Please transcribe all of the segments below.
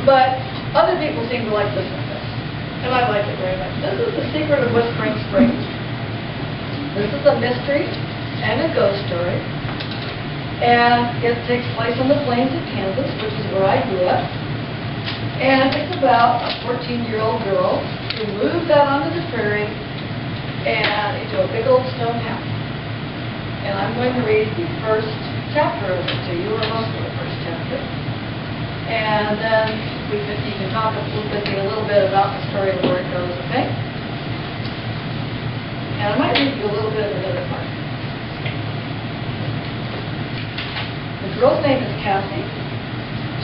But other people seem to like this one best, and I like it very much. This is The Secret of Whispering Springs. This is a mystery and a ghost story, and it takes place on the plains of Kansas, which is where I grew up. And it's about a 14-year-old girl who moves out onto the prairie and into a big old stone house. And I'm going to read the first chapter of it to you, or most of the first chapter. And then you can talk a little bit about the story and where it goes, okay? And I might read you a little bit of another part. The girl's name is Cassie.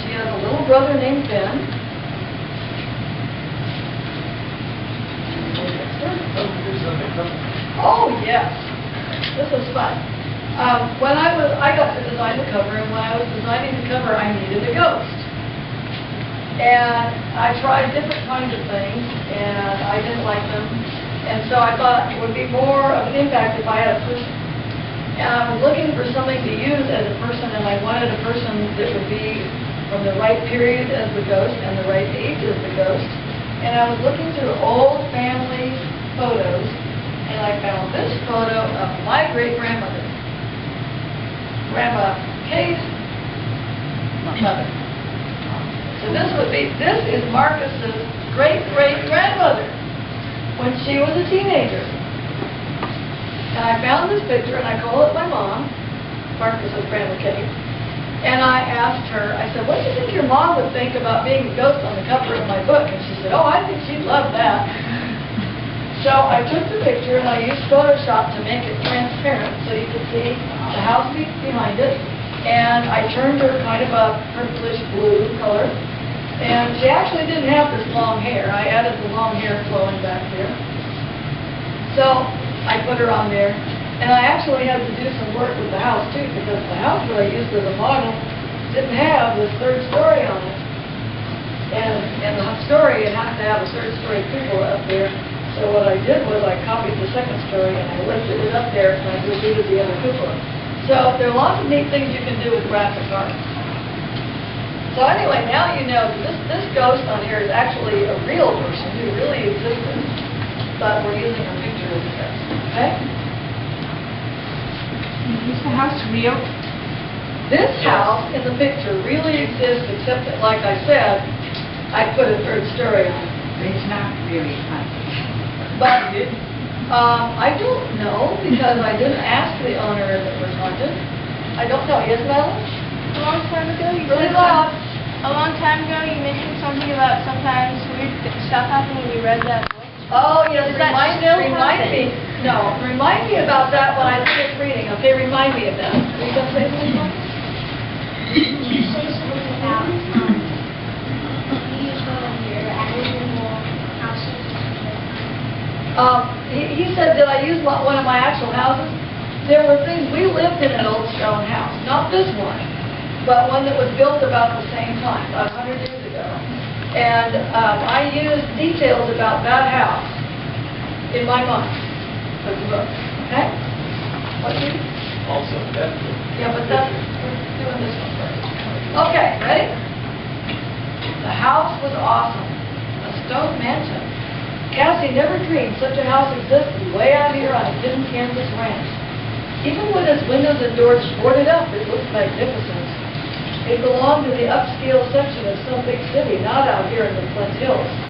She has a little brother named Ben. Oh yes, this is fun. When I got to design the cover, and when I was designing the cover, I needed a ghost. And I tried different kinds of things, and I didn't like them. And so I thought it would be more of an impact if I had a person. And I was looking for something to use as a person, and I wanted a person that would be from the right period as the ghost and the right age as the ghost. And I was looking through old family photos, and I found this photo of my great-grandmother, Grandma Kay's mother. So this is Marcus's great-great-grandmother when she was a teenager. And I found this picture, and I called up my mom, Marcus's Grandma Kay, and I asked her, I said, what do you think your mom would think about being a ghost on the cover of my book? And she said, oh, I think she'd love that. So I took the picture and I used Photoshop to make it transparent so you could see the house behind it. And I turned her kind of a purplish blue color. And she actually didn't have this long hair. I added the long hair flowing back there. So I put her on there. And I actually had to do some work with the house too, because the house that I used as a model didn't have this third story on it. And the story, it had to have a third story cupola up there. So what I did was I copied the second story and I lifted it up there and I repeated the other cupola. So there are lots of neat things you can do with graphic art. So anyway, now you know this ghost on here is actually a real person who really existed, but we're using a picture of the ghost. Okay? Is the house real? This house in the picture really exists, except that, like I said, I put a third story on it. It's not really haunted. But I don't know, because I didn't ask the owner if it was haunted. I don't know. Yes, Madeline? A long time ago, Really loud. A long time ago, you mentioned something about sometimes weird stuff happened when we read that book. Oh, yes. Does that Remind me. No, remind me about that when I finish reading. Okay, remind me of that. Are you going to say something? You say something about you use one of your animal houses. He said that I used one of my actual houses. There were things, we lived in an old stone house, not this one, but one that was built about the same time, about 100 years ago. And I used details about that house in my mind for the book. Okay? What do you? Also, that book. Yeah, but we're doing this one first. Okay, ready? The house was awesome. A stone mansion. Cassie never dreamed such a house existed way out here on a hidden Kansas ranch. Even with its windows and doors boarded up, it looked magnificent. It belonged to the upscale section of some big city, not out here in the Flint Hills.